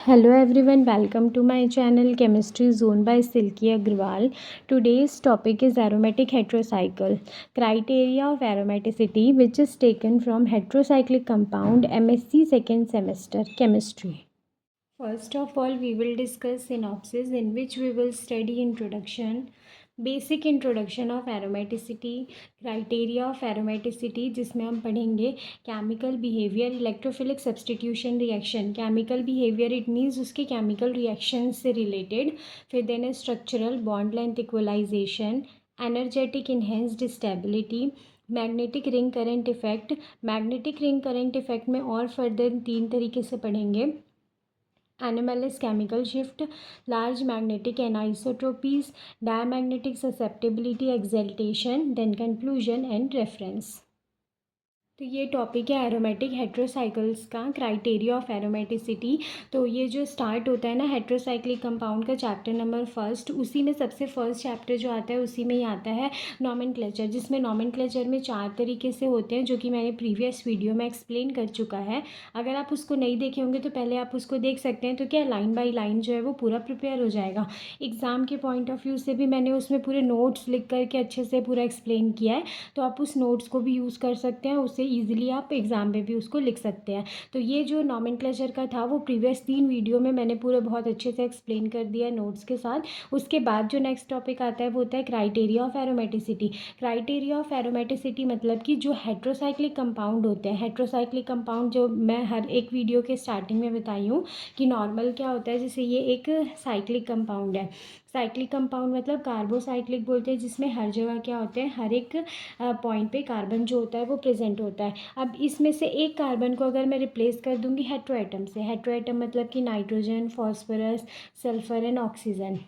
Hello everyone, welcome to my channel Chemistry Zone by Silky Agrawal. Today's topic is aromatic heterocycle. Criteria of aromaticity, which is taken from heterocyclic compound MSc second semester chemistry. First of all, we will discuss synopsis, in which we will study introduction, basic introduction of aromaticity, criteria of aromaticity, जिसमें हम पढ़ेंगे chemical behaviour, electrophilic substitution reaction, chemical behaviour it means उसके chemical reaction से related, फिर then structural bond length equalisation, energetic enhanced stability, magnetic ring current effect. Magnetic ring current effect में और further 3 तरीके से पढ़ेंगे, anomalous chemical shift, large magnetic anisotropies, diamagnetic susceptibility exaltation, then conclusion and reference. तो ये topic है aromatic हेट्रोसाइकल्स का, criteria of aromaticity. तो ये जो स्टार्ट होता है ना हेट्रोसाइक्लिक कंपाउंड का चैप्टर नंबर फर्स्ट, उसी में सबसे फर्स्ट चैप्टर जो आता है उसी में ही आता है नॉमेनक्लेचर, जिसमें नॉमेनक्लेचर में 4 तरीके से होते हैं, जो कि मैंने प्रीवियस वीडियो में एक्सप्लेन कर चुका है। अगर आप उसको नहीं देखे होंगे तो पहले आप उसको देख सकते हैं, तो क्या लाइन बाई लाइन जो है वो पूरा प्रिपेयर हो जाएगा। एग्ज़ाम के पॉइंट ऑफ व्यू से भी मैंने उसमें पूरे नोट्स लिख करके अच्छे से पूरा एक्सप्लेन किया है, तो आप उस नोट्स को भी यूज़ कर सकते हैं, उससे ईजिली आप एग्ज़ाम में भी उसको लिख सकते हैं। तो ये जो नॉमेनक्लेचर का था वो प्रीवियस 3 वीडियो में मैंने पूरे बहुत अच्छे से एक्सप्लेन कर दिया है नोट्स के साथ। उसके बाद जो नेक्स्ट टॉपिक आता है वो होता है criteria of aromaticity. Criteria of aromaticity मतलब कि जो हेट्रोसाइक्लिक कंपाउंड होते हैं, हेट्रोसाइक्लिक कंपाउंड जो मैं हर एक वीडियो के स्टार्टिंग में बताई हूँ कि नॉर्मल क्या होता है, जैसे ये एक साइक्लिक कंपाउंड है। साइक्लिक कंपाउंड मतलब कार्बोसाइक्लिक बोलते हैं, जिसमें हर जगह क्या होते हैं, हर एक पॉइंट पे कार्बन जो होता है वो प्रेजेंट होता है। अब इसमें से एक कार्बन को अगर मैं रिप्लेस कर दूंगी हेट्रोएटम से, हेट्रोएटम मतलब कि nitrogen, phosphorus, sulphur and oxygen,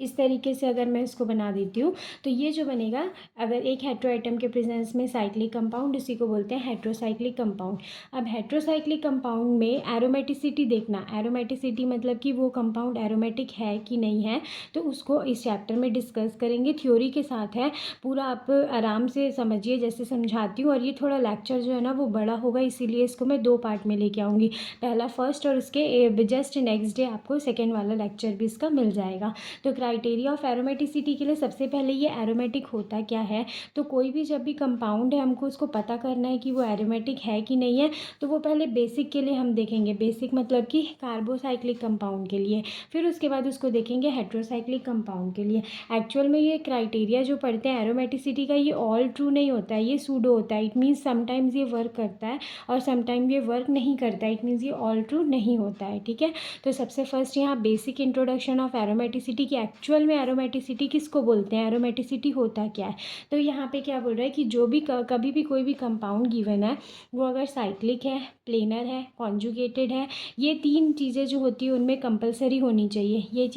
इस तरीके से अगर मैं इसको बना देती हूँ, तो ये जो बनेगा, अगर एक हेट्रोएटम के प्रेजेंस में साइक्लिक कंपाउंड, इसी को बोलते हैं हेट्रोसाइक्लिक कंपाउंड। अब हेट्रोसाइक्लिक कंपाउंड में एरोमेटिसिटी देखना, एरोमेटिसिटी मतलब कि वो कंपाउंड एरोमेटिक है कि नहीं है, तो उसको इस चैप्टर में डिस्कस करेंगे, थ्योरी के साथ है, पूरा आप आराम से समझिए जैसे समझाती हूँ। और ये थोड़ा लेक्चर जो है ना वो बड़ा होगा, इसीलिए इसको मैं 2 पार्ट में लेके आऊँगी, पहला फर्स्ट और उसके जस्ट नेक्स्ट डे आपको सेकेंड वाला लेक्चर भी इसका मिल जाएगा। तो क्राइटेरिया ऑफ एरोमेटिसिटी के लिए सबसे पहले ये एरोमेटिक होता क्या है। तो कोई भी जब भी कंपाउंड है, हमको उसको पता करना है कि वो एरोमेटिक है कि नहीं है, तो वो पहले बेसिक के लिए हम देखेंगे, बेसिक मतलब कि कार्बोसाइक्लिक कंपाउंड के लिए, फिर उसके बाद उसको देखेंगे हेट्रोसाइक्लिक कंपाउंड के लिए। एक्चुअल में ये क्राइटेरिया जो पढ़ते हैं एरोमेटिसिटी का, ये ऑल ट्रू नहीं होता है, ये सूडो होता है। इट मीन्स समटाइम्स ये वर्क करता है और समटाइम ये वर्क नहीं करता है, इट मीन्स ये ऑल ट्रू नहीं होता है, ठीक है। तो सबसे फर्स्ट यहाँ बेसिक इंट्रोडक्शन ऑफ एरोमेटिसिटी की, एक्चुअल में एरोमेटिसिटी किसको बोलते हैं, एरोमेटिसिटी होता क्या है। तो यहाँ पे क्या बोल रहा है कि जो भी कभी भी कोई भी कंपाउंड गिवन है, वो अगर साइक्लिक है, प्लेनर है, कॉन्जुगेटेड है, ये 3 चीज़ें जो होती है उनमें कंपलसरी होनी चाहिए। ये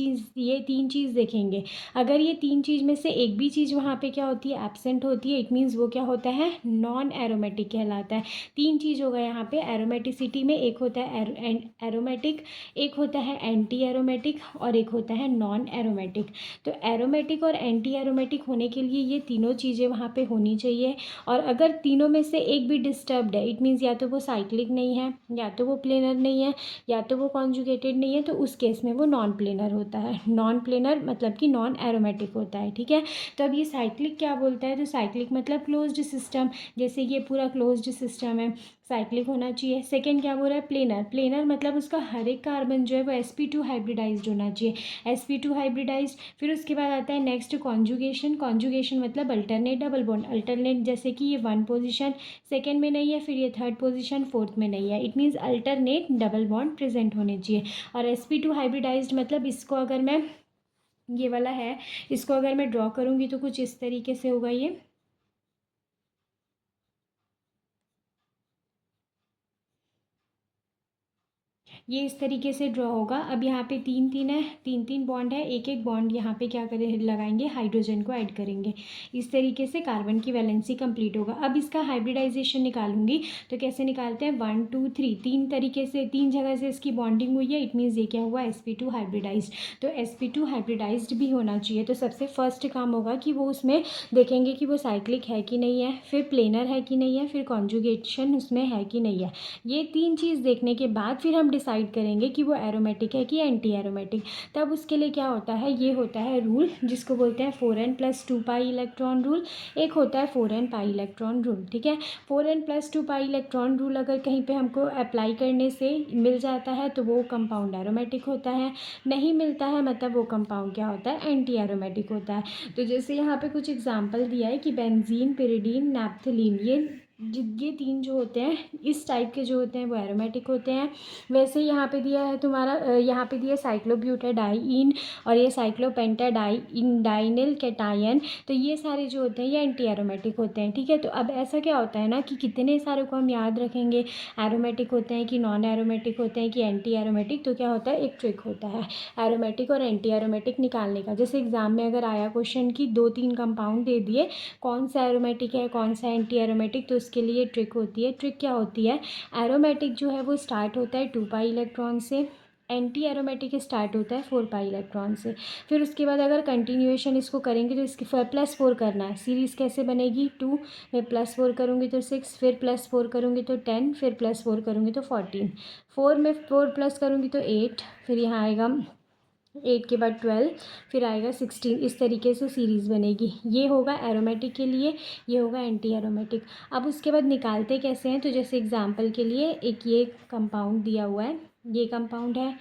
3 चीज़ देखेंगे। अगर ये 3 चीज़ में से एक भी चीज़ वहाँ पे क्या होती है, एब्सेंट होती है, इट मीन्स वो क्या होता है, नॉन एरोमेटिक कहलाता है। 3 चीज़ होगा यहाँ पे एरोमेटिसिटी में, एक होता है एरोमेटिक, एक होता है एंटी एरोमेटिक और एक होता है नॉन एरोमेटिक। तो एरोमेटिक और एंटी एरोमेटिक होने के लिए ये तीनों चीज़ें वहाँ पे होनी चाहिए। और अगर तीनों में से एक भी डिस्टर्ब्ड है, इट मीन्स या तो वो साइक्लिक नहीं है, या तो वो प्लेनर नहीं है, या तो वो कॉन्जुगेटेड नहीं है, तो उस केस में वो नॉन प्लेनर होता है। नॉन प्लेनर मतलब कि नॉन एरोमेटिक होता है, ठीक है। तो अब ये साइक्लिक क्या बोलता है, तो साइक्लिक मतलब क्लोज्ड सिस्टम, जैसे ये पूरा क्लोज्ड सिस्टम है, साइक्लिक होना चाहिए। सेकेंड क्या बोल रहा है, प्लेनर, प्लेनर मतलब उसका हर एक कार्बन जो है वो sp2 हाइब्रिडाइज्ड होना चाहिए, sp2 हाइब्रिडाइज्ड। फिर उसके बाद आता है नेक्स्ट कॉन्जुगेशन, कॉन्जुगेशन मतलब अल्टरनेट डबल बॉन्ड, अल्टरनेट जैसे कि ये 1 पोजीशन सेकेंड में नहीं है, फिर ये 3rd पोजीशन 4th में नहीं है, it means alternate double bond present होने चाहिए। और sp2 हाइब्रिडाइज्ड मतलब इसको अगर मैं, ये वाला है, इसको अगर मैं ड्रॉ करूँगी तो कुछ इस तरीके से होगा, ये इस तरीके से ड्रॉ होगा। अब यहाँ पे 3 3 है, 3 3 बॉन्ड है, एक एक बॉन्ड यहाँ पे क्या करें, लगाएंगे, हाइड्रोजन को ऐड करेंगे। इस तरीके से कार्बन की वैलेंसी कंप्लीट होगा। अब इसका हाइब्रिडाइजेशन निकालूंगी, तो कैसे निकालते हैं, 1 2 3, 3 तरीके से, 3 जगह से इसकी बॉन्डिंग हुई है, इट मीन्स ये क्या हुआ, sp2 हाइब्रिडाइज्ड। तो sp2 हाइब्रिडाइज्ड भी होना चाहिए। तो सबसे फर्स्ट काम होगा कि वो उसमें देखेंगे कि वो साइक्लिक है कि नहीं है, फिर प्लेनर है कि नहीं है, फिर कॉन्जुगेशन उसमें है कि नहीं है। ये 3 चीज़ देखने के बाद फिर हम डिसाइड डिसाइड करेंगे कि वो एरोमेटिक है कि एंटी एरोमेटिक, तब उसके लिए क्या होता है, ये होता है रूल जिसको बोलते हैं 4n+2 पाई इलेक्ट्रॉन रूल, एक होता है 4n पाई इलेक्ट्रॉन रूल। ठीक है, 4n+2 पाई इलेक्ट्रॉन रूल अगर कहीं पे हमको अप्लाई करने से मिल जाता है तो वो कंपाउंड एरोमेटिक होता है, नहीं मिलता है मतलब वो कंपाउंड क्या होता है, एंटी एरोमेटिक होता है। तो जैसे यहाँ पे कुछ एग्जांपल दिया है कि बेंजीन, पिरिडीन, नैप्थलीन, ये तीन जो होते हैं इस टाइप के जो होते हैं वो एरोमेटिक होते हैं। वैसे यहाँ पे दिया है तुम्हारा यहाँ पे दिया साइक्लोब्यूटाडाइन और ये साइक्लोपेंटाडाइन डाइनिल कैटायन, तो ये सारे जो होते हैं ये एंटी एरोमेटिक होते हैं। ठीक है, तो अब ऐसा क्या होता है ना कि कितने सारे को हम याद रखेंगे, एरोमेटिक होते हैं कि नॉन एरोमेटिक होते हैं कि एंटी एरोमेटिक, तो क्या होता है, एक ट्रिक होता है एरोमेटिक और एंटी एरोमेटिक निकालने का। जैसे एग्जाम में अगर आया क्वेश्चन कि 2-3 कंपाउंड दे दिए, कौन सा एरोमेटिक है कौन सा एंटी एरोमेटिक, तो उसके लिए ट्रिक होती है। ट्रिक क्या होती है, एरोमेटिक जो है वो स्टार्ट होता है 2 पाई इलेक्ट्रॉन से, एंटी एरोमेटिक स्टार्ट होता है 4 पाई इलेक्ट्रॉन से। फिर उसके बाद अगर कंटिन्यूएशन इसको करेंगे तो इसकी +4 करना है, सीरीज़ कैसे बनेगी, 2 मैं +4 करूँगी तो 6, फिर +4 करूँगी तो 10, फिर +4 करूँगी तो 14, 4 में 4 प्लस करूँगी तो 8, फिर यहाँ आएगा 8 के बाद 12, फिर आएगा 16, इस तरीके से सीरीज़ बनेगी। ये होगा एरोमेटिक के लिए, ये होगा एंटी एरोमेटिक। अब उसके बाद निकालते कैसे हैं, तो जैसे एग्जांपल के लिए एक ये कंपाउंड दिया हुआ है, ये कंपाउंड है,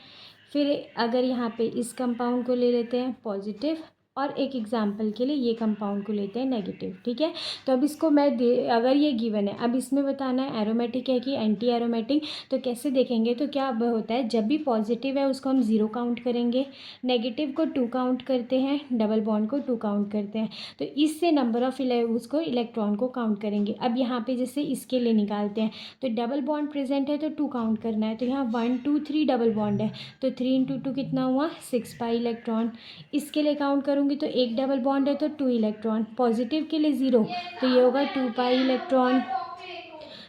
फिर अगर यहाँ पे इस कंपाउंड को ले लेते हैं पॉजिटिव और एक एग्जाम्पल के लिए ये कंपाउंड को लेते हैं नेगेटिव। ठीक है, तो अब इसको मैं अगर ये गिवन है, अब इसमें बताना है एरोमेटिक है कि एंटी एरोमेटिक, तो कैसे देखेंगे, तो क्या अब होता है जब भी पॉजिटिव है उसको हम 0 काउंट करेंगे, नेगेटिव को 2 काउंट करते हैं, डबल बॉन्ड को 2 काउंट करते हैं, तो इससे नंबर ऑफ उसको इलेक्ट्रॉन को काउंट करेंगे। अब यहाँ पे जैसे इसके लिए निकालते हैं तो डबल बॉन्ड प्रेजेंट है तो 2 काउंट करना है, तो यहाँ 1 2 3 डबल बॉन्ड है तो 3 × 2 कितना हुआ, 6 पाई इलेक्ट्रॉन। इसके लिए काउंट करूँगी तो एक डबल बॉन्ड है तो 2 इलेक्ट्रॉन, पॉजिटिव के लिए 0 तो ये होगा 2 पाई इलेक्ट्रॉन।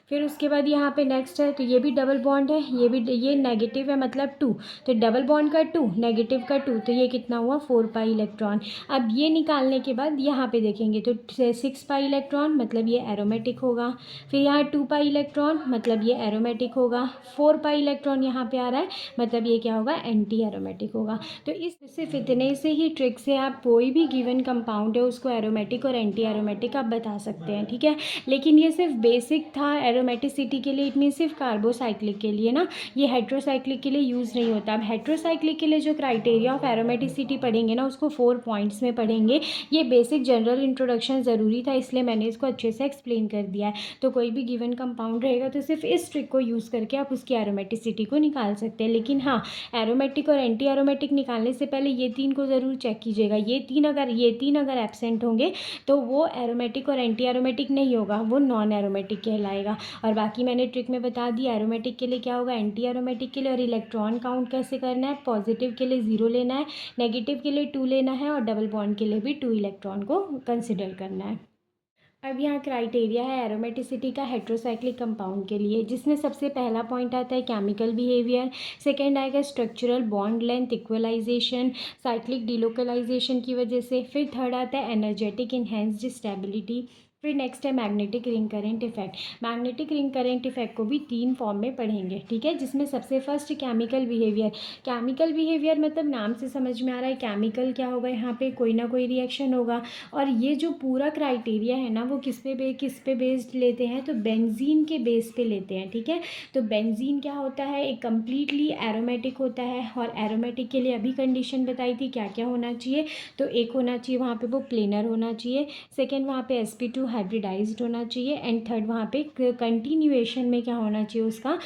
फिर उसके बाद यहाँ पे नेक्स्ट है तो ये भी डबल बॉन्ड है, ये नेगेटिव है मतलब 2, तो डबल बॉन्ड का 2 नेगेटिव का 2 तो ये कितना हुआ 4 पाई इलेक्ट्रॉन। अब ये निकालने के बाद यहाँ पे देखेंगे तो 6 पाई इलेक्ट्रॉन मतलब ये एरोमेटिक होगा, फिर यहाँ 2 पाई इलेक्ट्रॉन मतलब ये एरोमेटिक होगा, 4 पाई इलेक्ट्रॉन यहाँ पे आ रहा है मतलब ये क्या होगा, एंटी एरोमेटिक होगा। तो इस सिर्फ इतने से ही ट्रिक से आप कोई भी गिवन कंपाउंड है उसको एरोमेटिक और एंटी एरोमेटिक आप बता सकते हैं। ठीक है, लेकिन ये सिर्फ बेसिक था एरोमेटिसिटी के लिए, इट मीन सिर्फ कार्बोसाइक्लिक के लिए ना, ये हेट्रोसाइक्लिक के लिए यूज़ नहीं होता। अब हेट्रोसाइक्लिक के लिए जो क्राइटेरिया ऑफ एरोमेटिसिटी पढ़ेंगे ना उसको 4 पॉइंट्स में पढ़ेंगे। ये बेसिक जनरल इंट्रोडक्शन ज़रूरी था इसलिए मैंने इसको अच्छे से एक्सप्लेन कर दिया है। तो कोई भी गिवन कंपाउंड रहेगा तो सिर्फ इस ट्रिक को यूज़ करके आप उसकी एरोमेटिसिटी को निकाल सकते हैं। लेकिन हाँ, एरोमेटिक और एंटी एरोमेटिक निकालने से पहले ये 3 को ज़रूर चेक कीजिएगा। ये तीन अगर एब्सेंट होंगे तो वो एरोमेटिक और एंटी एरोमेटिक नहीं होगा, वो नॉन एरोमेटिक कहलाएगा। और बाकी मैंने ट्रिक में बता दिया एरोमेटिक के लिए क्या होगा, एंटी एरोमेटिक के लिए, और इलेक्ट्रॉन काउंट कैसे करना है, पॉजिटिव के लिए 0 लेना है, नेगेटिव के लिए 2 लेना है और डबल बॉन्ड के लिए भी 2 इलेक्ट्रॉन को कंसिडर करना है। अब यहाँ क्राइटेरिया है एरोमेटिसिटी का हेट्रोसाइक्लिक कंपाउंड के लिए, जिसमें सबसे पहला पॉइंट आता है केमिकल बिहेवियर, सेकंड आएगा structural bond length equalisation cyclic delocalisation की वजह से, फिर थर्ड आता है एनर्जेटिक इन्हेंस्ड स्टेबिलिटी, फिर नेक्स्ट है magnetic ring current effect. Magnetic ring current effect को भी 3 फॉर्म में पढ़ेंगे। ठीक है, जिसमें सबसे first chemical behaviour. Chemical behaviour मतलब नाम से समझ में आ रहा है केमिकल क्या होगा, यहाँ पे कोई ना कोई रिएक्शन होगा। और ये जो पूरा क्राइटेरिया है ना वो किस पे बेस्ड लेते हैं, तो बेंजीन के बेस पे लेते हैं। ठीक है, तो बेंजीन क्या होता है, एक कम्प्लीटली एरोमेटिक होता है, और एरोमेटिक के लिए अभी कंडीशन बताई थी क्या क्या होना चाहिए, तो एक होना चाहिए वहाँ पे वो प्लेनर होना चाहिए, सेकेंड वहाँ पे sp2 हाइब्रिडाइज्ड होना चाहिए, एंड थर्ड वहाँ पे कंटिन्यूएशन में क्या होना चाहिए, उसका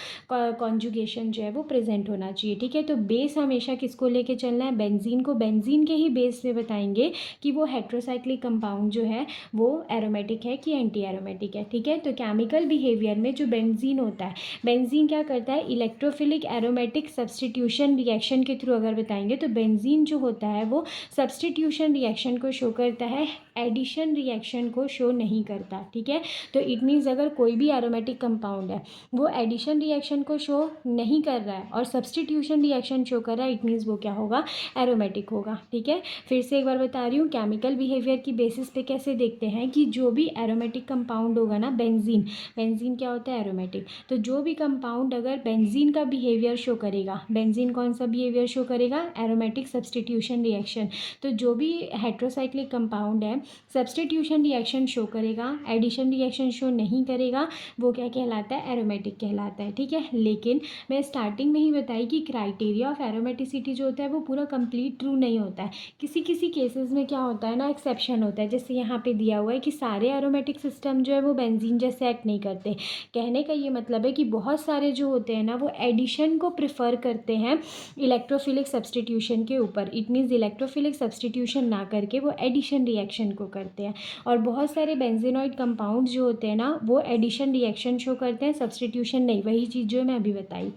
कॉन्जुगेशन जो है वो प्रेजेंट होना चाहिए। ठीक है, तो बेस हमेशा किसको लेके चलना है, बेंजीन को। बेंजीन के ही बेस पे बताएंगे कि वो हेट्रोसाइक्लिक कंपाउंड जो है वो एरोमेटिक है कि एंटी एरोमेटिक है। ठीक है, तो केमिकल बिहेवियर में जो बेंजीन होता है, बेंजीन क्या करता है, इलेक्ट्रोफिलिक एरोमेटिक सब्सटीट्यूशन रिएक्शन के थ्रू अगर बताएंगे तो बेंजीन जो होता है वो सब्सटीट्यूशन रिएक्शन को शो करता है एडिशन रिएक्शन को शो नहीं करता, ठीक है। तो इट मीन्स अगर कोई भी एरोमेटिक कंपाउंड है वो एडिशन रिएक्शन को शो नहीं कर रहा है और सब्सटीट्यूशन रिएक्शन शो कर रहा है, इट मीन्स वो क्या होगा, एरोमेटिक होगा, ठीक है। फिर से एक बार बता रही हूँ, केमिकल बिहेवियर की बेसिस पे कैसे देखते हैं कि जो भी एरोमेटिक कंपाउंड होगा ना, बेंजीन, बेंजीन क्या होता है, एरोमेटिक। तो जो भी कंपाउंड अगर बेंजीन का बिहेवियर शो करेगा, बेंजीन कौन सा बिहेवियर शो करेगा, एरोमेटिक सब्सटीट्यूशन रिएक्शन। तो जो भी हेट्रोसाइक्लिक कंपाउंड है सब्सटीट्यूशन रिएक्शन शो करेगा, एडिशन रिएक्शन शो नहीं करेगा, वो क्या कहलाता है, एरोमेटिक कहलाता है, ठीक है। लेकिन मैं स्टार्टिंग में ही बताई कि क्राइटेरिया ऑफ एरोमेटिसिटी जो होता है वो पूरा कंप्लीट ट्रू नहीं होता है। किसी किसी केसेस में क्या होता है ना, एक्सेप्शन होता है, जैसे यहाँ पे दिया हुआ है कि सारे एरोमेटिक सिस्टम जो है वो बेंजीन जैसे एक्ट नहीं करते। कहने का ये मतलब है कि बहुत सारे जो होते हैं ना वो एडिशन को प्रिफर करते हैं इलेक्ट्रोफिलिक सब्सटीट्यूशन के ऊपर। इट मीन्स इलेक्ट्रोफिलिक सब्सटीट्यूशन ना करके वो एडिशन रिएक्शन को करते हैं। और बहुत सारे बेंजीनॉइड कंपाउंड जो होते हैं ना वो एडिशन रिएक्शन शो करते हैं, सब्सटीट्यूशन नहीं। वही चीज़ जो मैं अभी बताई।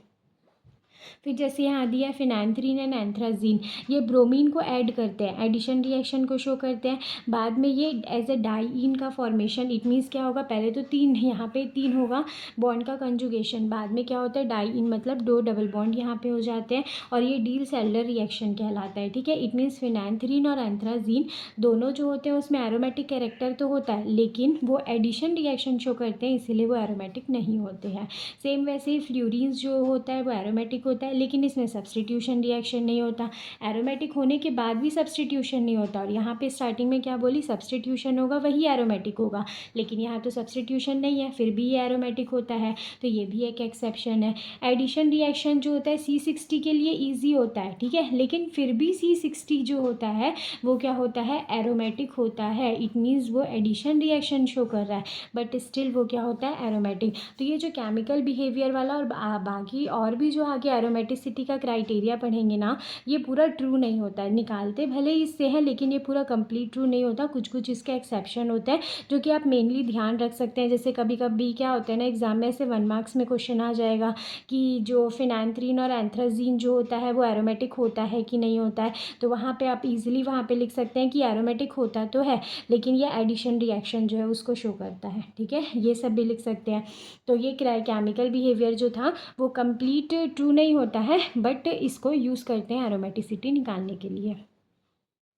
फिर जैसे यहाँ दिया है फिनान्थ्रीन एंड एंथ्राजीन, ये ब्रोमीन को ऐड करते हैं, एडिशन रिएक्शन को शो करते हैं। बाद में ये एज ए डाईइन का फॉर्मेशन, इट मीन्स क्या होगा, पहले तो तीन, यहाँ पे तीन होगा बॉन्ड का कंजुगेशन, बाद में क्या होता है डाईइन, मतलब दो डबल बॉन्ड यहाँ पे हो जाते हैं और ये डील सेल्युलर रिएक्शन कहलाता है, ठीक है। इट मीन्स फिनान्थ्रीन और एंथ्राजीन दोनों जो होते हैं उसमें एरोमेटिक कैरेक्टर तो होता है लेकिन वो एडिशन रिएक्शन शो करते हैं, इसीलिए वो एरोमेटिक नहीं होते हैं। सेम वैसे ही फ्लूरीन्स जो होता है वो एरोमेटिक होता है लेकिन इसमें सब्सटीट्यूशन रिएक्शन नहीं होता। एरोमेटिक होने के बाद भी सब्सटीट्यूशन नहीं होता, और यहाँ पे स्टार्टिंग में क्या बोली, सब्सटीट्यूशन होगा वही एरोमेटिक होगा, लेकिन यहाँ तो सब्सटीट्यूशन नहीं है फिर भी ये एरोमेटिक होता है, तो ये भी एक एक्सेप्शन है। एडिशन रिएक्शन जो होता है C60 के लिए ईजी होता है, ठीक है, लेकिन फिर भी C60 जो होता है वो क्या होता है, एरोमेटिक होता है। इट मीन्स वो एडिशन रिएक्शन शो कर रहा है बट स्टिल वो क्या होता है, एरोमेटिक। तो ये जो केमिकल बिहेवियर वाला और बाकी और भी जो आगे एरोमेटिसिटी का क्राइटेरिया पढ़ेंगे ना, ये पूरा ट्रू नहीं होता है। निकालते भले ही इससे है लेकिन ये पूरा कंप्लीट ट्रू नहीं होता, कुछ कुछ इसके एक्सेप्शन होते हैं जो कि आप मेनली ध्यान रख सकते हैं। जैसे कभी कभी क्या होता है ना, एग्जाम में से 1 मार्क्स में क्वेश्चन आ जाएगा कि जो फिनान्थ्रीन और एंथ्राजीन जो होता है वो एरोमेटिक होता है कि नहीं होता है, तो वहाँ पे आप इजीली वहाँ पे लिख सकते हैं कि एरोमेटिक होता तो है लेकिन ये एडिशन रिएक्शन जो है उसको शो करता है, ठीक है, ये सब भी लिख सकते हैं। तो ये केमिकल बिहेवियर जो था वो कंप्लीट ट्रू नहीं होता है बट इसको यूज़ करते हैं एरोमेटिसिटी निकालने के लिए।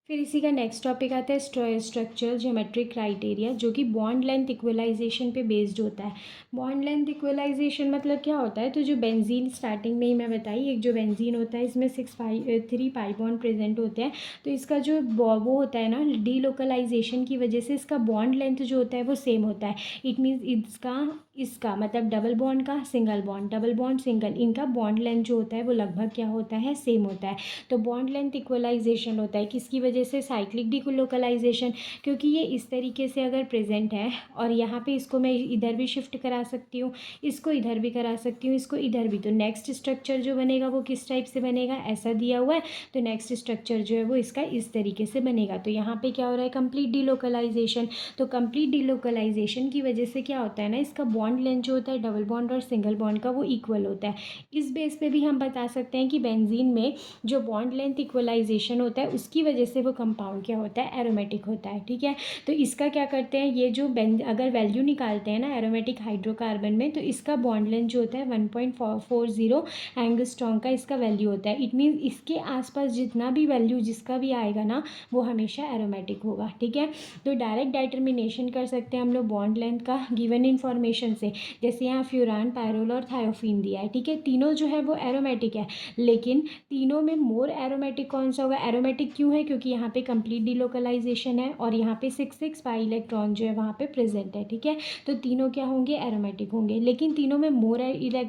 फिर इसी का नेक्स्ट टॉपिक आता है स्ट्रक्चरल ज्योमेट्रिक क्राइटेरिया, जो कि बॉन्ड लेंथ इक्वलाइजेशन पे बेस्ड होता है। बॉन्ड लेंथ इक्वलाइजेशन मतलब क्या होता है, तो जो बेंजीन स्टार्टिंग में ही मैं बताई, एक जो बेंजीन होता है इसमें 3 पाई बॉन्ड प्रेजेंट होते हैं, तो इसका जो वो होता है ना, डीलोकलाइजेशन की वजह से इसका बॉन्ड लेंथ जो होता है वो सेम होता है। इट मीन्स इसका मतलब डबल बॉन्ड का single bond, double bond single, इनका बॉन्ड लेंथ जो होता है वो लगभग क्या होता है, सेम होता है। तो बॉन्ड लेंथ इक्वलाइजेशन होता है किसकी वजह से, साइक्लिक डीलोकलाइजेशन, क्योंकि ये इस तरीके से अगर प्रेजेंट है और यहाँ पे इसको मैं इधर भी शिफ्ट करा सकती हूँ, इसको इधर भी करा सकती हूँ, इसको इधर भी, तो नेक्स्ट स्ट्रक्चर जो बनेगा वो किस टाइप से बनेगा, ऐसा दिया हुआ है, तो नेक्स्ट स्ट्रक्चर जो है वो इसका इस तरीके से बनेगा। तो यहाँ पे क्या हो रहा है, कंप्लीट डीलोकलाइजेशन। तो कंप्लीट डीलोकलाइजेशन की वजह से क्या होता है ना, इसका बॉन्ड लेंथ जो होता है डबल बॉन्ड और सिंगल बॉन्ड का वो इक्वल होता है। इस बेस पे भी हम बता सकते हैं कि बेंजीन में जो बॉन्ड लेंथ इक्वलाइजेशन होता है उसकी वजह से वो कंपाउंड क्या होता है, एरोमेटिक होता है, ठीक है। तो इसका क्या करते हैं, ये जो अगर वैल्यू निकालते हैं ना एरोमेटिक हाइड्रोकार्बन में, तो इसका बॉन्ड लेंथ जो होता है 1.40 एंगस्ट्रॉन्ग का इसका वैल्यू होता है। इट मीन्स इसके आसपास जितना भी वैल्यू जिसका भी आएगा ना वो हमेशा एरोमेटिक होगा, ठीक है। तो डायरेक्ट डिटर्मिनेशन कर सकते हैं हम लोग बॉन्ड लेंथ का गिवन इन्फॉर्मेशन से। जैसे यहाँ फ्यूरान, पायरोल और थायोफीन दिया है, ठीक है, तीनों जो है वो एरोमेटिक है, लेकिन तीनों में मोर एरोमेटिक कौन सा होगा, एरोमेटिक क्यों है, क्योंकि यहाँ पे कंप्लीट डीलोकलाइजेशन है और यहाँ पे 6 पाई इलेक्ट्रॉन जो है वहाँ पे प्रेजेंट है, ठीक है। तो तीनों क्या होंगे, एरोमेटिक होंगे, लेकिन तीनों में मोर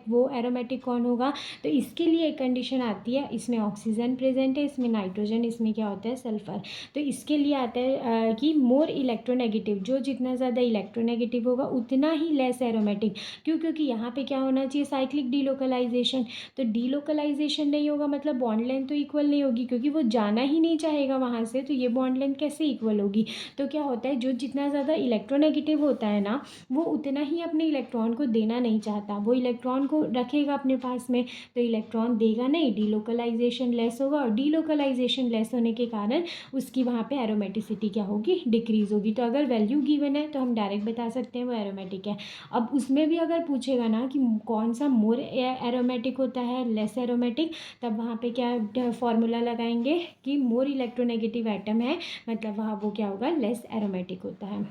वो एरोमेटिक कौन होगा, तो इसके लिए एक कंडीशन आती है, इसमें ऑक्सीजन प्रेजेंट है, इसमें नाइट्रोजन, इसमें क्या होता है, सल्फर। तो इसके लिए आता है कि मोर इलेक्ट्रोनेगेटिव, जो जितना ज़्यादा इलेक्ट्रोनेगेटिव होगा उतना ही लेस एरोमेटिक। क्यों? क्योंकि यहाँ पे क्या होना चाहिए, साइक्लिक डीलोकलाइजेशन। तो डीलोकलाइजेशन नहीं होगा मतलब बॉन्ड लेंथ तो इक्वल नहीं होगी, क्योंकि वो जाना ही नहीं चाहेगा वहाँ से, तो ये बॉन्ड लेंथ कैसे इक्वल होगी। तो क्या होता है, जो जितना ज़्यादा इलेक्ट्रोनेगेटिव होता है ना, वो उतना ही अपने इलेक्ट्रॉन को देना नहीं चाहता, वो इलेक्ट्रॉन को रखेगा अपने पास में, तो इलेक्ट्रॉन देगा नहीं, डीलोकलाइजेशन लेस होगा, और डीलोकलाइजेशन लेस होने के कारण उसकी वहाँ पे एरोमेटिसिटी क्या होगी, डिक्रीज होगी। तो अगर वैल्यू गिवन है तो हम डायरेक्ट बता सकते हैं वो एरोमेटिक है। अब उसमें भी अगर पूछेगा ना कि कौन सा मोर एरोमेटिक होता है, लेस एरोमेटिक, तब वहाँ पे क्या फॉर्मूला लगाएंगे कि मोर इलेक्ट्रोनेगेटिव एटम है, मतलब वहाँ वो क्या होगा, लेस एरोमेटिक होता है।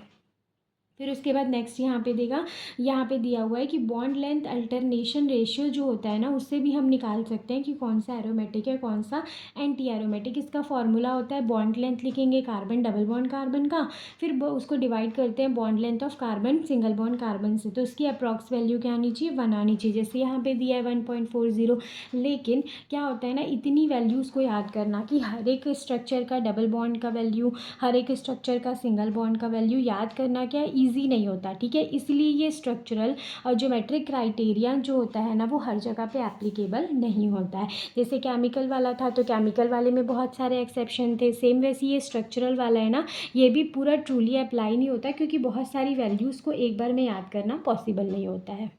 फिर उसके बाद नेक्स्ट यहाँ पे देगा, यहाँ पे दिया हुआ है कि बॉन्ड लेंथ अल्टरनेशन रेशियो जो होता है ना, उससे भी हम निकाल सकते हैं कि कौन सा एरोमेटिक है, कौन सा एंटी एरोमेटिक। इसका फॉर्मूला होता है, बॉन्ड लेंथ लिखेंगे कार्बन डबल बॉन्ड कार्बन का, फिर उसको डिवाइड करते हैं bond length of carbon single bond carbon से, तो उसकी अप्रॉक्स वैल्यू क्या आनी चाहिए, 1 आनी चाहिए। जैसे यहाँ पे दिया है 1.40, लेकिन क्या होता है ना, इतनी वैल्यूज़ को याद करना कि हर एक स्ट्रक्चर का डबल बॉन्ड का वैल्यू, हर एक स्ट्रक्चर का सिंगल बॉन्ड का वैल्यू याद करना क्या ईजी नहीं होता, ठीक है। इसलिए ये स्ट्रक्चरल और ज्योमेट्रिक क्राइटेरिया जो होता है ना, वो हर जगह पे एप्लीकेबल नहीं होता है। जैसे केमिकल वाला था तो केमिकल वाले में बहुत सारे एक्सेप्शन थे, सेम वैसे ये स्ट्रक्चरल वाला है ना, ये भी पूरा ट्रूली अप्लाई नहीं होता, क्योंकि बहुत सारी वैल्यूज़ को एक बार में याद करना पॉसिबल नहीं होता है।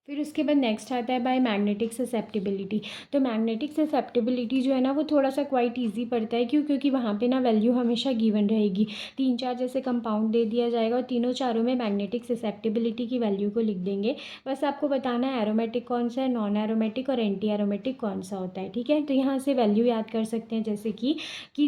फिर उसके बाद नेक्स्ट आता है बाय मैग्नेटिक ससेप्टिबिलिटी। तो मैग्नेटिक ससेप्टिबिलिटी जो है ना, वो थोड़ा सा क्वाइट इजी पड़ता है। क्यों? क्योंकि वहाँ पे ना वैल्यू हमेशा गिवन रहेगी, 3-4 जैसे कंपाउंड दे दिया जाएगा और तीनों चारों में मैग्नेटिक ससेप्टिबिलिटी की वैल्यू को लिख देंगे। बस आपको बताना है एरोमेटिक कौन सा है, नॉन एरोमेटिक और एंटी एरोमेटिक कौन सा होता है, ठीक है। तो यहाँ से वैल्यू याद कर सकते हैं, जैसे कि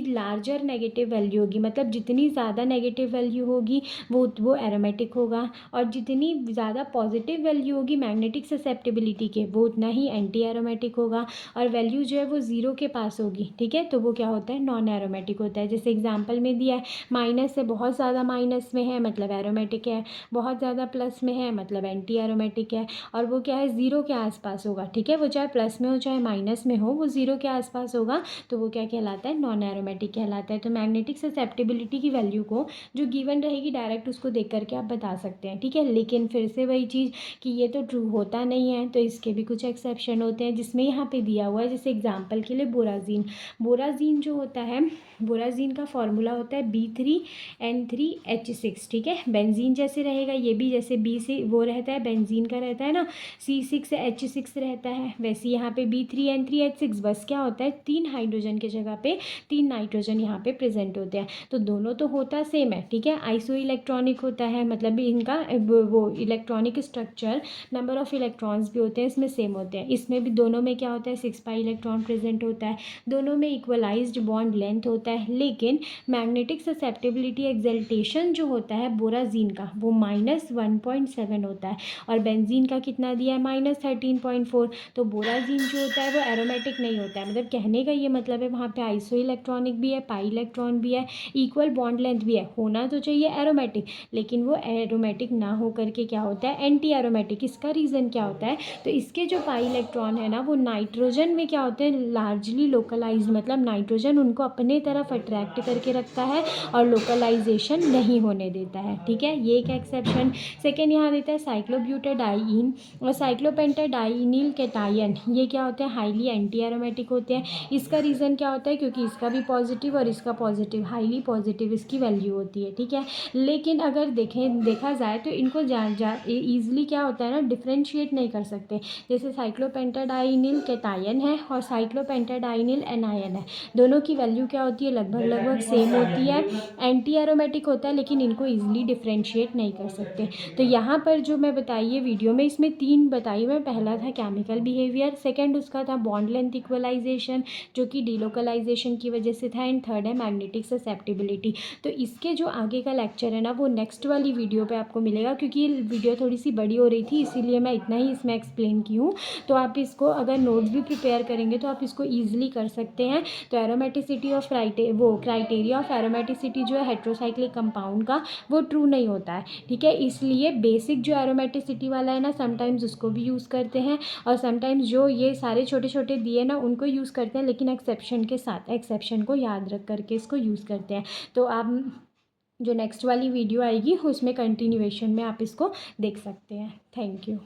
लार्जर नेगेटिव वैल्यू होगी, मतलब जितनी ज़्यादा नेगेटिव वैल्यू होगी वो एरोमेटिक होगा, और जितनी ज़्यादा पॉजिटिव वैल्यू होगी मैग्नेटिक ससेप्टिबिलिटी के, वो उतना ही एंटी एरोमेटिक होगा, और वैल्यू जो है वो ज़ीरो के पास होगी, ठीक है, तो वो क्या होता है, नॉन एरोमेटिक होता है। जैसे एग्जांपल में दिया है, माइनस से बहुत ज़्यादा माइनस में है मतलब एरोमेटिक है, बहुत ज़्यादा प्लस में है मतलब एंटी एरोमेटिक है, और वो क्या है, ज़ीरो के आसपास होगा, ठीक है, वो चाहे प्लस में हो चाहे माइनस में हो, वो ज़ीरो के आसपास होगा, तो वो क्या कहलाता है, नॉन एरोमेटिक कहलाता है। तो मैग्नेटिक ससेप्टिबिलिटी की वैल्यू को जो गिवन रहेगी डायरेक्ट उसको देख करके आप बता सकते हैं, ठीक है। लेकिन फिर से वही चीज़ कि ये तो ट्रू होता नहीं है, तो इसके भी कुछ एक्सेप्शन होते हैं, जिसमें यहाँ पे दिया हुआ है, जैसे एग्जांपल के लिए बोराजीन। बोराजीन जो होता है, बोराजीन का फॉर्मूला होता है B3N3H6, ठीक है। बेंजीन जैसे रहेगा, ये भी जैसे बी से वो रहता है, बेंजीन का रहता है ना C6H6 रहता है, वैसे यहाँ पे B3N3H6, बस क्या होता है, 3 हाइड्रोजन की जगह पे 3 नाइट्रोजन यहाँ पे प्रेजेंट होते हैं। तो दोनों तो होता सेम है, ठीक है, आइसो इलेक्ट्रॉनिक होता है, मतलब इनका वो electronic structure, number of electrons भी होते हैं इसमें सेम होते हैं। इसमें भी दोनों में क्या होता है, 6 पाई इलेक्ट्रॉन प्रेजेंट होता है, दोनों में इक्वलाइज्ड बॉन्ड लेंथ होता है। लेकिन मैग्नेटिक ससेप्टिबिलिटी एक्सल्टेशन जो होता है बोराजीन का, वो -1.7 होता है, और बेंजीन का कितना दिया है, -13.4। तो बोराजीन जो होता है वो एरोमेटिक नहीं होता है, मतलब कहने का ये मतलब है वहाँ पे आइसो इलेक्ट्रॉनिक भी है, पाई इलेक्ट्रॉन भी है, इक्वल बॉन्ड लेंथ भी है, होना तो चाहिए एरोमेटिक, लेकिन वो एरोमेटिक ना हो करके क्या होता है, एंटी एरोमेटिक। इसका रीज़न क्या होता है, तो इसके जो पाई इलेक्ट्रॉन है ना, वो नाइट्रोजन में क्या होते हैं, लार्जली लोकलाइज, मतलब नाइट्रोजन उनको अपने तरफ अट्रैक्ट करके रखता है और लोकलाइजेशन नहीं होने देता है, ठीक है, ये एक एक्सेप्शन। सेकेंड यहाँ देता है साइक्लोब्यूटाडाइन और साइक्लोपेंटाडाइनिल कैटायन, ये क्या होते हैं, हाईली एंटी एरोमेटिक होते हैं। इसका रीज़न क्या होता है, क्योंकि इसका भी पॉजिटिव और इसका पॉजिटिव, हाईली पॉजिटिव इसकी वैल्यू होती है, ठीक है। लेकिन अगर देखा जाए तो इनको ईजिली क्या होता है ना, डिफ्रेंशिएट नहीं कर सकते। जैसे साइक्लोपेंटाडाइनिल कैटायन है और साइक्लोपेंटाडाइनिल एनायन है, दोनों की वैल्यू क्या होती है, लगभग सेम होती है, एंटी एरोमेटिक होता है, लेकिन इनको ईजिली डिफ्रेंशिएट नहीं कर सकते। तो यहाँ पर जो मैं बताइए वीडियो में, इसमें 3 बताई मैं, पहला था केमिकल बिहेवियर, सेकेंड उसका था बॉन्ड लेंथ इक्वलाइजेशन जो कि डीलोकलाइजेशन की वजह से था, एंड थर्ड है मैग्नेटिक ससेप्टिबिलिटी। तो इसके जो आगे का लेक्चर है ना, वो नेक्स्ट वाली वीडियो पे आपको मिलेगा, क्योंकि ये वीडियो थोड़ी सी बड़ी हो रही थी, इसीलिए मैं इतना ही इसमें एक्सप्लेन की हूँ। तो आप इसको अगर नोट्स भी प्रिपेयर करेंगे तो आप इसको ईजिली कर सकते हैं। तो aromaticity of criteria of aromaticity जो है हेट्रोसाइक्लिक कंपाउंड का, वो ट्रू नहीं होता है, ठीक है। इसलिए बेसिक जो एरोमेटिसिटी वाला है ना, समटाइम्स उसको भी यूज़ करते हैं, और समटाइम्स जो ये सारे छोटे छोटे दिए ना उनको यूज़ करते हैं, लेकिन एक्सेप्शन के साथ, एक्सेप्शन को याद रख करके इसको यूज़ करते हैं। तो आप जो नेक्स्ट वाली वीडियो आएगी उसमें कंटिन्यूएशन में आप इसको देख सकते हैं। Thank you.